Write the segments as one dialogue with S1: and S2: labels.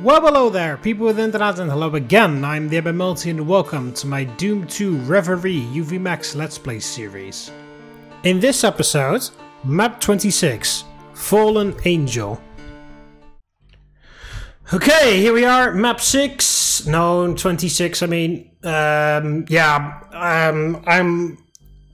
S1: Well, hello there, people with internet, and hello again. I'm TheMBmulti and welcome to my Doom 2 Reverie UV Max Let's Play series. In this episode, map 26, Fallen Angel. Okay, here we are, map 6, no, 26, I mean,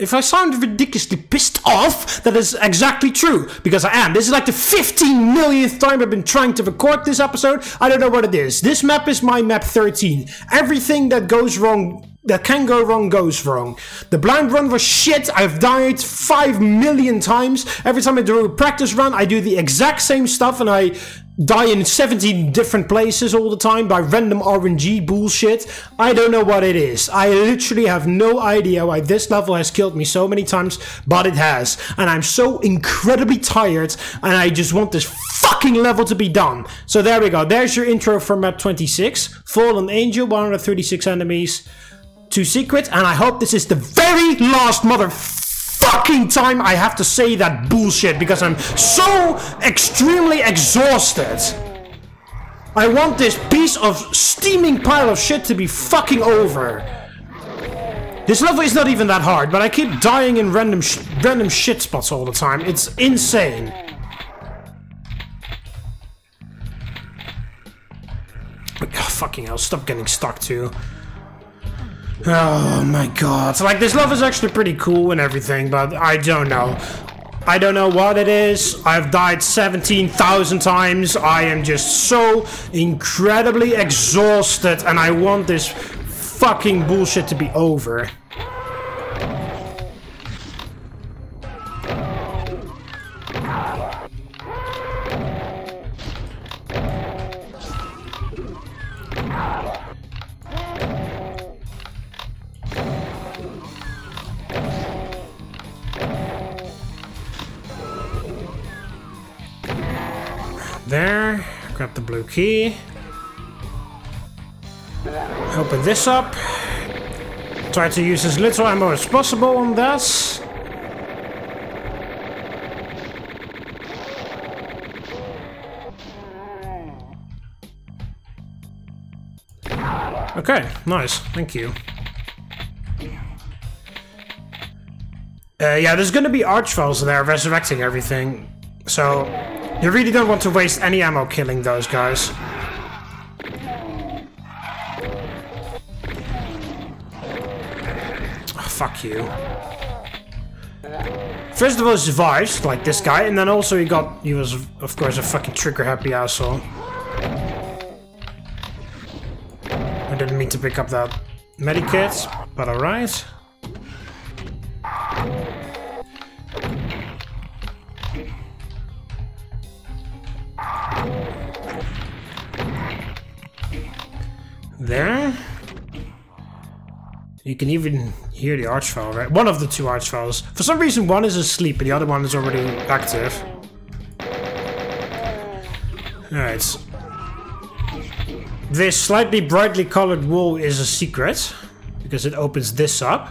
S1: if I sound ridiculously pissed off, that is exactly true, because I am. This is like the 15 millionth time I've been trying to record this episode. I don't know what it is. This map is my map 13. Everything that goes wrong, that can go wrong, goes wrong. The blind run was shit. I've died 5 million times. Every time I do a practice run, I do the exact same stuff and I die in 17 different places all the time by random RNG bullshit. I don't know what it is. I literally have no idea why this level has killed me so many times, but it has. And I'm so incredibly tired and I just want this fucking level to be done. So there we go. There's your intro for map 26. Fallen Angel, 136 enemies, 2 secret, and I hope this is the very last motherfucking time I have to say that bullshit because I'm so extremely exhausted. I want this piece of steaming pile of shit to be fucking over. This level is not even that hard, but I keep dying in random shit spots all the time. It's insane. Oh, fucking hell, stop getting stuck too. Oh my god. Like, this level is actually pretty cool and everything, but I don't know. I don't know what it is. I've died 17,000 times. I am just so incredibly exhausted and I want this fucking bullshit to be over. There, grab the blue key, open this up, try to use as little ammo as possible on this. Okay, nice, thank you. Yeah, there's gonna be archvals there resurrecting everything, so you really don't want to waste any ammo killing those guys. Oh, fuck you. First of all, he survives, like this guy, and then also he was, of course, a fucking trigger-happy asshole. I didn't mean to pick up that medikit, but alright. There. You can even hear the archvile, right? One of the 2 archviles. For some reason, one is asleep and the other one is already active. Alright. This slightly brightly colored wall is a secret, because it opens this up.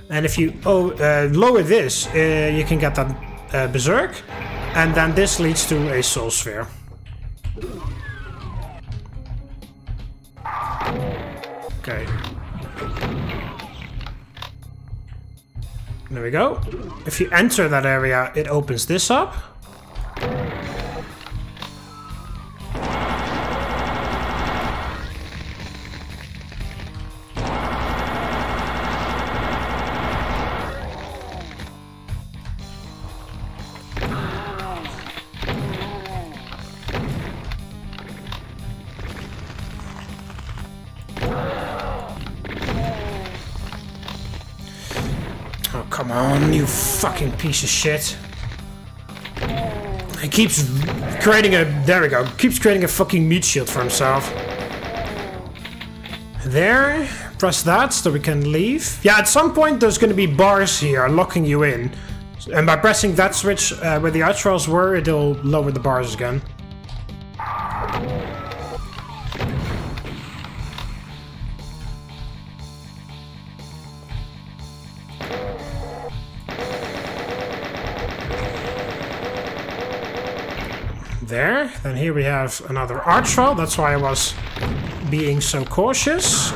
S1: And if you lower this, you can get that berserk. And then this leads to a soul sphere. Okay. There we go. If you enter that area, it opens this up. Come on, you fucking piece of shit. He keeps creating a... There we go. Keeps creating a fucking meat shield for himself. There. Press that so we can leave. Yeah, at some point there's going to be bars here locking you in. And by pressing that switch where the archviles were, it'll lower the bars again. There. Then here we have another arch file. That's why I was being so cautious.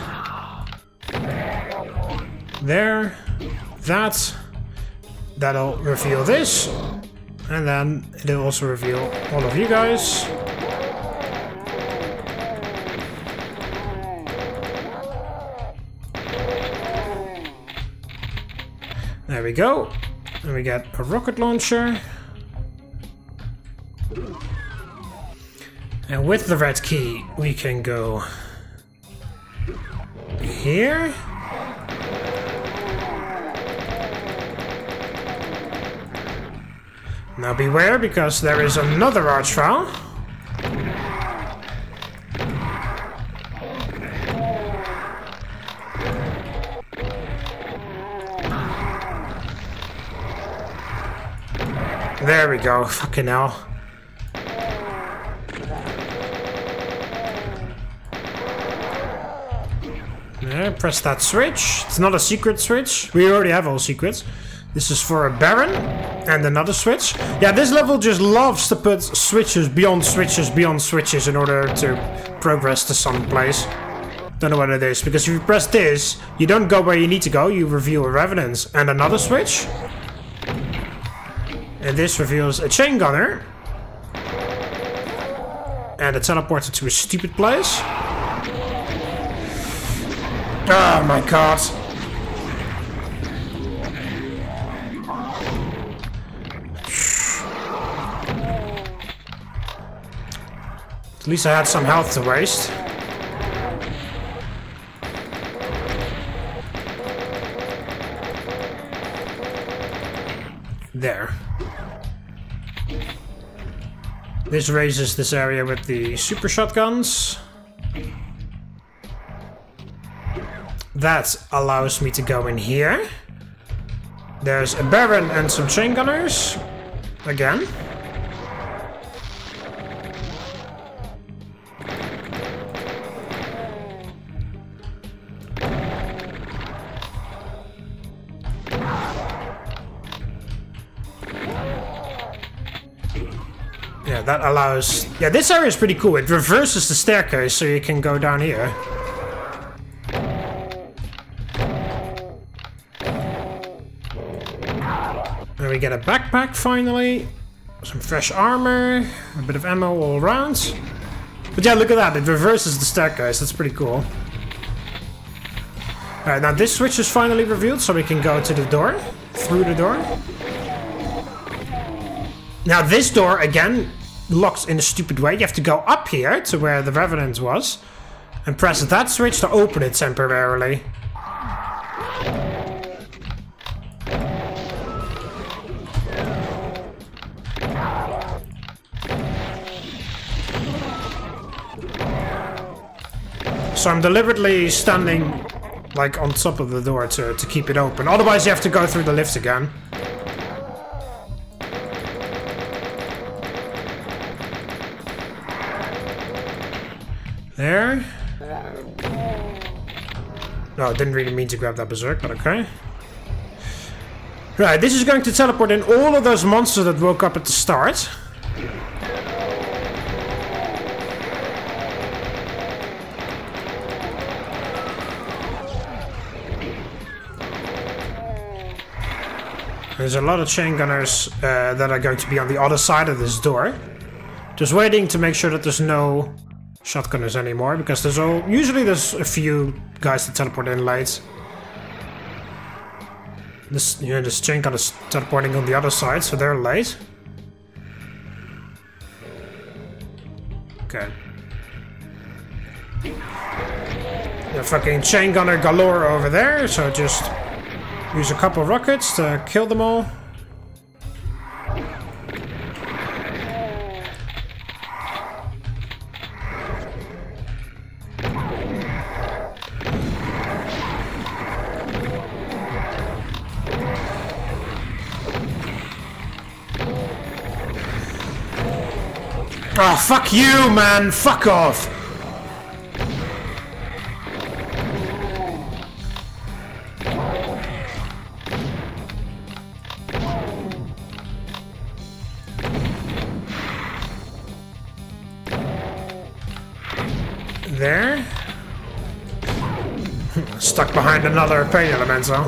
S1: There. That. That'll reveal this. And then it'll also reveal all of you guys. There we go. And we get a rocket launcher. And with the red key, we can go here. Now beware, because there is another arch file. There we go, fucking hell. Yeah, press that switch. It's not a secret switch. We already have all secrets. This is for a Baron and another switch. Yeah, this level just loves to put switches beyond switches beyond switches in order to progress to some place. Don't know what it is, because if you press this, you don't go where you need to go, you reveal a Revenant and another switch. And this reveals a chain gunner. And a teleporter to a stupid place. Oh my god. At least I had some health to waste. There. This raises this area with the super shotguns. That allows me to go in here. There's a Baron and some chain gunners. Again. Yeah, that allows... Yeah, this area is pretty cool. It reverses the staircase so you can go down here. And we get a backpack finally. Some fresh armor. A bit of ammo all around. But yeah, look at that. It reverses the staircase. That's pretty cool. Alright, now this switch is finally revealed so we can go to the door. Through the door. Now this door, again, locks in a stupid way. You have to go up here to where the Revenant was. And press that switch to open it temporarily. So I'm deliberately standing like on top of the door to keep it open. Otherwise you have to go through the lift again. There. No, I didn't really mean to grab that berserk, but okay. Right, this is going to teleport in all of those monsters that woke up at the start. There's a lot of chain gunners that are going to be on the other side of this door. Just waiting to make sure that there's no shotgunners anymore, because usually there's a few guys that teleport in late. This chain gunner is teleporting on the other side, so they're late. Okay. The fucking chain gunner galore over there, so just use a couple rockets to kill them all. Oh, fuck you, man! Fuck off! There. Stuck behind another pain elemental.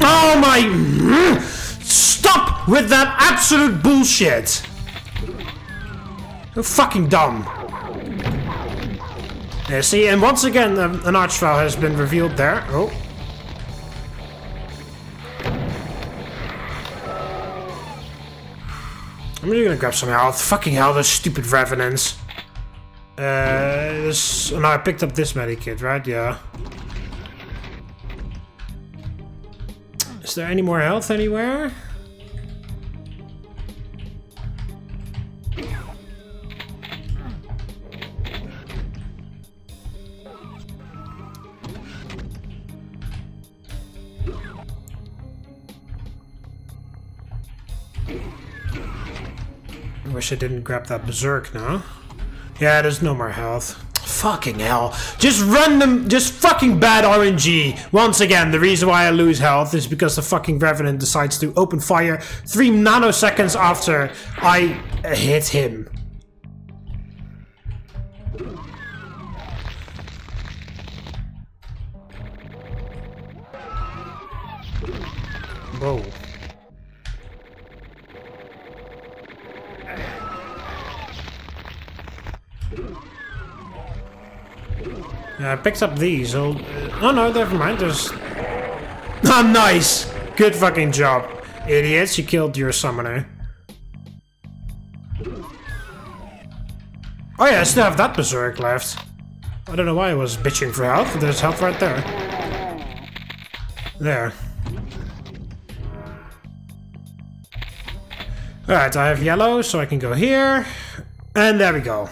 S1: Oh my... Stop with that absolute bullshit! You're fucking dumb. Yeah, see, and once again, an archvile has been revealed there. Oh. I'm just gonna grab some health. Fucking hell, those stupid revenants. No, I picked up this medikit, right? Yeah. Is there any more health anywhere? I wish I didn't grab that berserk now. Yeah, there's no more health. Fucking hell. Just random, just fucking bad RNG. Once again, the reason why I lose health is because the fucking Revenant decides to open fire 3 nanoseconds after I hit him. Whoa. I picked up these. Oh no, never mind. There's... Oh, nice! Good fucking job. Idiots, you killed your summoner. Oh yeah, I still have that berserk left. I don't know why I was bitching for health, but there's health right there. There. Alright, I have yellow, so I can go here. And there we go.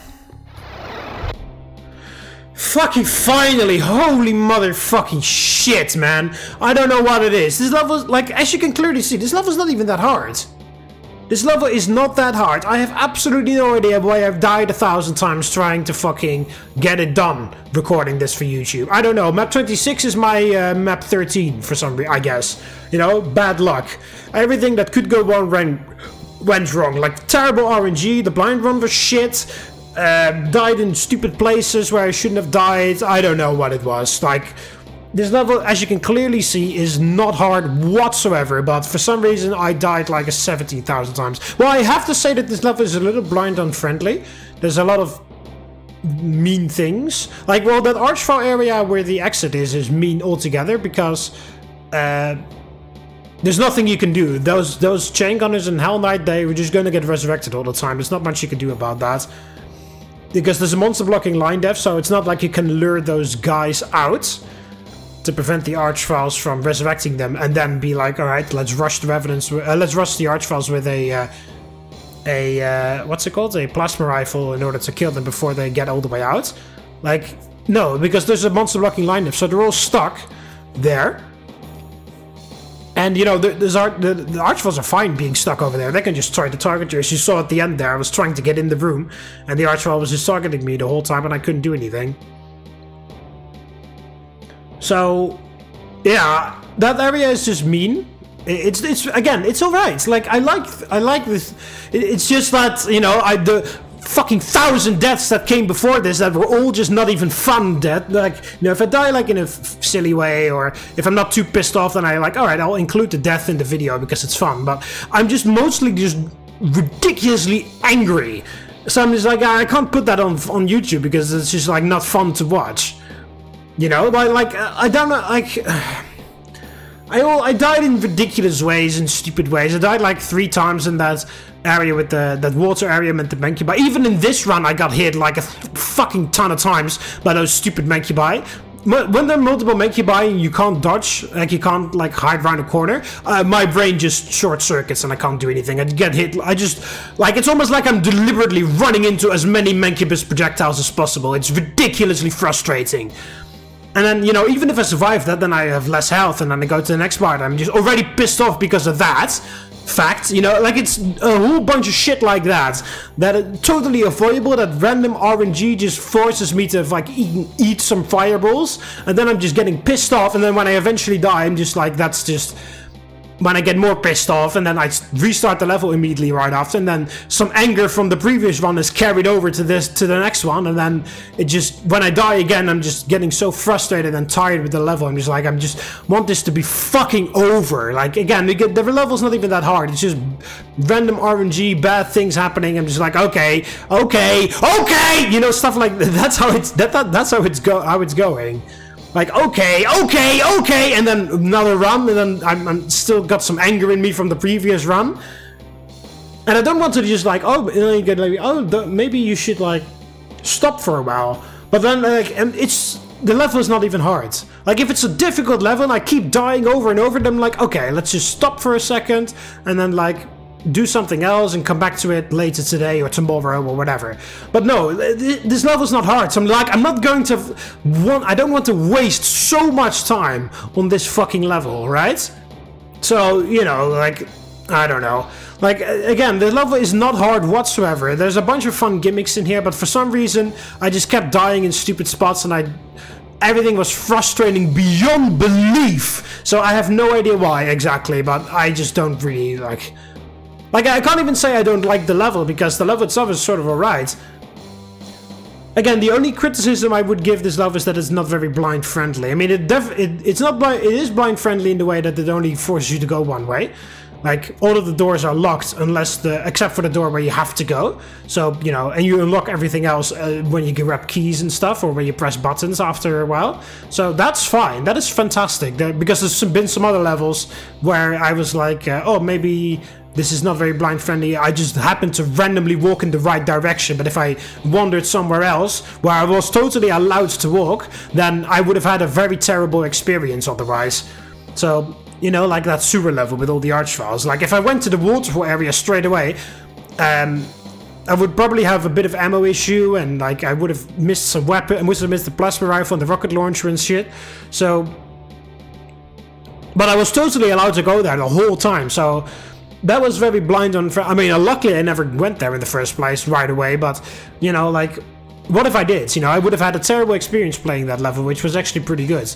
S1: Fucking finally! Holy motherfucking shit, man! I don't know what it is. This level, like, as you can clearly see, this level's not even that hard. This level is not that hard. I have absolutely no idea why I've died 1,000 times trying to fucking get it done recording this for YouTube. I don't know. Map 26 is my map 13 for some reason, I guess. You know, bad luck. Everything that could go wrong went wrong. Like, terrible RNG, the blind run was shit. Died in stupid places where I shouldn't have died. I don't know what it was. Like, this level, as you can clearly see, is not hard whatsoever, but for some reason I died like 17,000 times. Well, I have to say that this level is a little blind unfriendly. There's a lot of mean things. Like, well, that archvile area where the exit is mean altogether, because there's nothing you can do. Those chain gunners and Hell Knight, they were just gonna get resurrected all the time. There's not much you can do about that. Because there's a monster blocking line depth, so it's not like you can lure those guys out to prevent the archviles from resurrecting them and then be like, alright, let's rush the revenants, let's rush the archviles with what's it called? A plasma rifle in order to kill them before they get all the way out. Like, no, because there's a monster blocking line depth, so they're all stuck there. And, you know, the archviles are fine being stuck over there. They can just try to target you. As you saw at the end there, I was trying to get in the room, and the archvile was just targeting me the whole time, and I couldn't do anything. So, yeah, that area is just mean. It's again, it's alright. Like, I like this. It's just that, you know, the fucking 1,000 deaths that came before this that were all just not even fun death. Like, you know, if I die like in a silly way, or if I'm not too pissed off, then I like, alright, I'll include the death in the video because it's fun. But I'm just mostly just ridiculously angry. So I'm just like, I can't put that on YouTube because it's just like not fun to watch. You know, like I don't know, like I died in ridiculous ways, in stupid ways. I died like 3 times in that area with that water area meant the Mancubi. Even in this run, I got hit like a fucking ton of times by those stupid Mancubi. When there are multiple Mancubi and you can't dodge, like you can't like hide around a corner, my brain just short circuits and I can't do anything. I get hit. I just like, it's almost like I'm deliberately running into as many Mancubus projectiles as possible. It's ridiculously frustrating. And then, you know, even if I survive that, then I have less health, and then I go to the next part. I'm just already pissed off because of that fact. You know, like, it's a whole bunch of shit like that that are totally avoidable, that random RNG just forces me to, like, eat some fireballs, and then I'm just getting pissed off, and then when I eventually die, I'm just like, that's just... when I get more pissed off, and then I restart the level immediately right after, and then some anger from the previous run is carried over to the next one, and then it just, when I die again, I'm just getting so frustrated and tired with the level. I'm just like, want this to be fucking over. Like, again, the level's not even that hard. It's just random RNG, bad things happening. I'm just like, okay, you know, stuff like that. That's how it's going. Like, okay, and then another run, and then I'm still got some anger in me from the previous run. And I don't want to just like, oh, you get like, oh, maybe you should like stop for a while. But then like, and the level is not even hard. Like, if it's a difficult level and I keep dying over and over, then I'm like, okay, let's just stop for a second, and then like do something else and come back to it later today or tomorrow or whatever. But no, this level's not hard. So I'm like, I'm not going to I don't want to waste so much time on this fucking level, right? So, you know, like, I don't know. Like, again, the level is not hard whatsoever. There's a bunch of fun gimmicks in here, but for some reason I just kept dying in stupid spots, and everything was frustrating beyond belief. So I have no idea why exactly, but I just don't really like, I can't even say I don't like the level, because the level itself is sort of alright. Again, the only criticism I would give this level is that it's not very blind friendly. I mean, it is blind friendly in the way that it only forces you to go one way. Like, all of the doors are locked except for the door where you have to go. So, you know, and you unlock everything else when you grab keys and stuff, or when you press buttons after a while. So that's fine. That is fantastic. Because there's been some other levels where I was like, oh, maybe this is not very blind friendly. I just happened to randomly walk in the right direction, but if I wandered somewhere else where I was totally allowed to walk, then I would have had a very terrible experience otherwise. So, you know, like that sewer level with all the archviles. Like, if I went to the waterfall area straight away, I would probably have a bit of ammo issue, and like I would have missed some weapon, I would have missed the plasma rifle and the rocket launcher and shit. So, but I was totally allowed to go there the whole time, so that was very blind on. I mean, luckily I never went there in the first place right away, but, you know, like, what if I did? You know, I would have had a terrible experience playing that level, which was actually pretty good.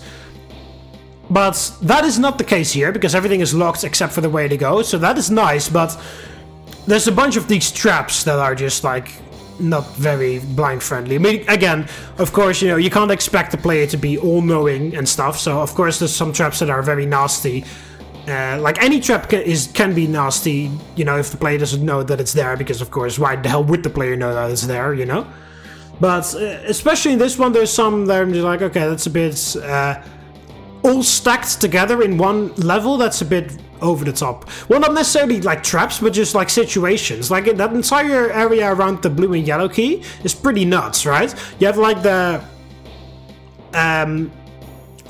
S1: But that is not the case here, because everything is locked except for the way to go, so that is nice, but there's a bunch of these traps that are just, like, not very blind friendly. I mean, again, of course, you know, you can't expect the player to be all-knowing and stuff, so of course there's some traps that are very nasty. Like, any trap can be nasty, you know, if the player doesn't know that it's there, because of course, why the hell would the player know that it's there, you know? But especially in this one, there's some that I'm just like, okay, that's a bit all stacked together in one level. That's a bit over the top. Well, not necessarily like traps, but just like situations. Like, that entire area around the blue and yellow key is pretty nuts, right? You have like the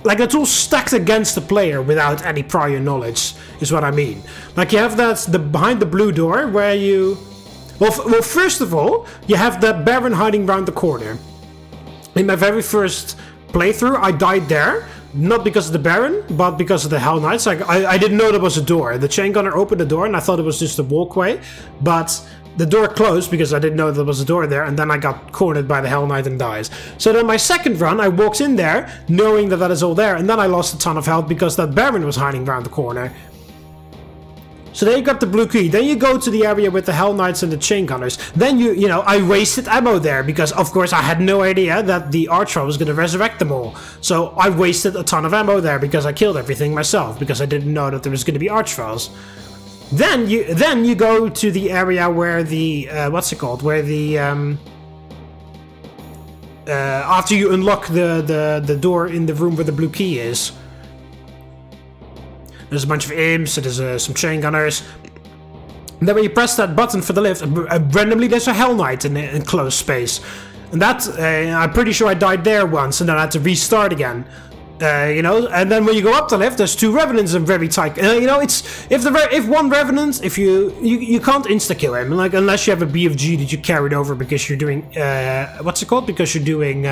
S1: like, it's all stacked against the player without any prior knowledge, is what I mean. Like, you have behind the blue door where you... Well, first of all, you have the Baron hiding around the corner. In my very first playthrough, I died there. Not because of the Baron, but because of the Hell Knights. Like, I didn't know there was a door. The chain gunner opened the door, and I thought it was just a walkway. But the door closed because I didn't know there was a door there, and then I got cornered by the Hell Knight and dies. So then my second run, I walked in there, knowing that is all there, and then I lost a ton of health because that Baron was hiding around the corner. So there you got the blue key. Then you go to the area with the Hell Knights and the chain gunners. Then you know, I wasted ammo there because, of course, I had no idea that the Archfighter was going to resurrect them all. So I wasted a ton of ammo there because I killed everything myself, because I didn't know that there was going to be Archfights. Then you go to the area where the what's it called? Where the after you unlock the door in the room where the blue key is. There's a bunch of imps, there's some chain gunners. And then when you press that button for the lift, randomly there's a Hell Knight in enclosed space. And that, I'm pretty sure I died there once, and then I had to restart again. You know, and then when you go up the lift, there's two Revenants in very tight. You know, it's if one Revenant, if you can't insta kill him, like, unless you have a BFG that you carried over because you're doing what's it called? Because you're doing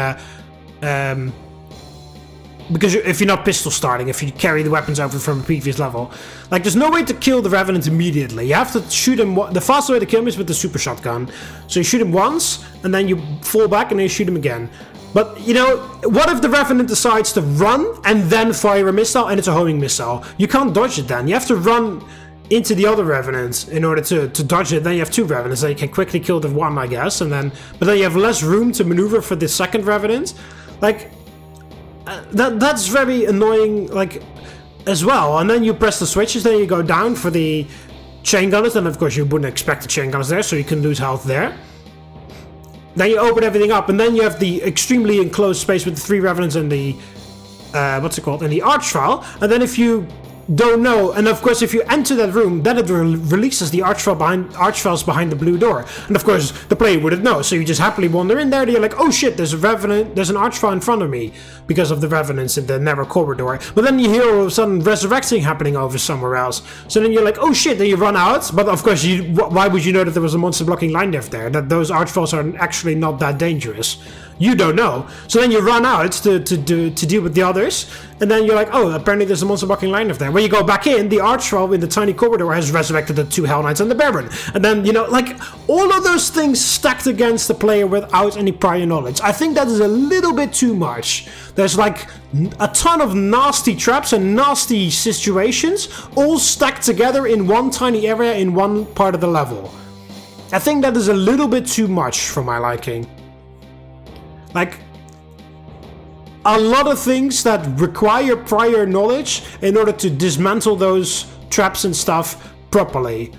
S1: because if you're not pistol starting, if you carry the weapons over from a previous level, like, there's no way to kill the Revenant immediately. You have to shoot him. The fastest way to kill him is with the super shotgun. So you shoot him once, and then you fall back, and then you shoot him again. But, you know, what if the Revenant decides to run and then fire a missile and it's a homing missile? You can't dodge it then. You have to run into the other Revenant in order to dodge it. Then you have 2 Revenants, then you can quickly kill the one, I guess, and then... But then you have less room to maneuver for the second Revenant. Like, that's very annoying, like, as well. And then you press the switches, then you go down for the chain gunners, and of course you wouldn't expect the chain gunners there, so you can lose health there. Then you open everything up, and then you have the extremely enclosed space with the 3 Revenants and the... what's it called? And the Archvile. And then if you don't know, and of course if you enter that room, then it releases the Archviles behind the blue door. And of course the player wouldn't know, so you just happily wander in there, and you're like, oh shit, there's a Revenant, there's an Archvile in front of me, because of the Revenants in the narrow corridor. But then you hear all of a sudden resurrecting happening over somewhere else. So then you're like, oh shit, then you run out, but of course, why would you know that there was a monster blocking line there? That those Archviles are actually not that dangerous. You don't know. So then you run out to deal with the others, and then you're like, oh, apparently there's a monster blocking line of there. When you go back in, the Archvile in the tiny corridor has resurrected the 2 Hell Knights and the Baron. And then, you know, like, all of those things stacked against the player without any prior knowledge. I think that is a little bit too much. There's like a ton of nasty traps and nasty situations all stacked together in one tiny area in one part of the level. I think that is a little bit too much for my liking. Like, a lot of things that require prior knowledge in order to dismantle those traps and stuff properly.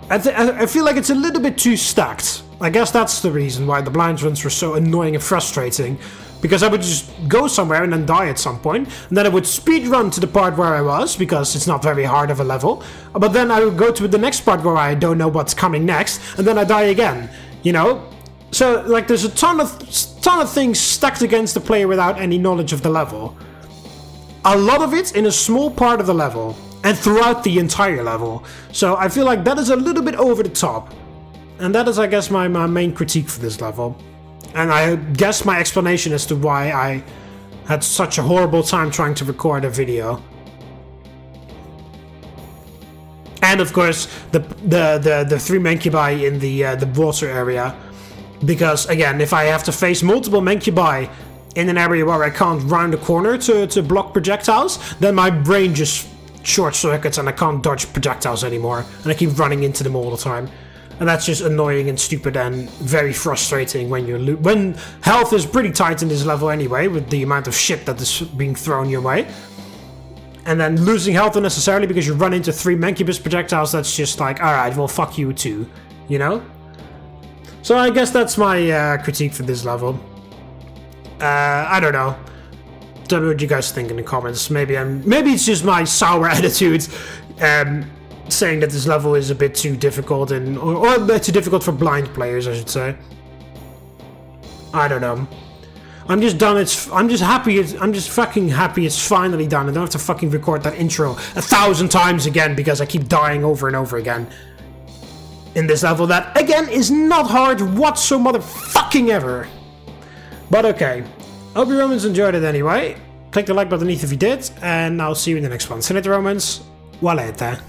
S1: I feel like it's a little bit too stacked. I guess that's the reason why the blind runs were so annoying and frustrating. Because I would just go somewhere and then die at some point, and then I would speed run to the part where I was, because it's not very hard of a level. But then I would go to the next part where I don't know what's coming next, and then I die again, you know? So, like, there's a ton of things stacked against the player without any knowledge of the level. A lot of it in a small part of the level, and throughout the entire level. So I feel like that is a little bit over the top. And that is, I guess, my main critique for this level. And I guess my explanation as to why I had such a horrible time trying to record a video. And of course, the 3 Mancubi in the water area. Because, again, if I have to face multiple Mancubi in an area where I can't round a corner to block projectiles, then my brain just short circuits and I can't dodge projectiles anymore. And I keep running into them all the time. And that's just annoying and stupid and very frustrating when health is pretty tight in this level anyway, with the amount of shit that is being thrown your way. And then losing health unnecessarily because you run into 3 Mancubus projectiles, that's just like, alright, well, fuck you too, you know? So I guess that's my critique for this level. I don't know. Tell me what you guys think in the comments. Maybe it's just my sour attitude, saying that this level is a bit too difficult or a bit too difficult for blind players, I should say. I don't know. I'm just done. I'm just happy. I'm just fucking happy it's finally done. I don't have to fucking record that intro 1,000 times again because I keep dying over and over again. In this level that, again, is not hard whatsoever motherfucking ever. But okay. Hope you Romans enjoyed it anyway. Click the like button beneath if you did, and I'll see you in the next one. See you later, Romans. Valete.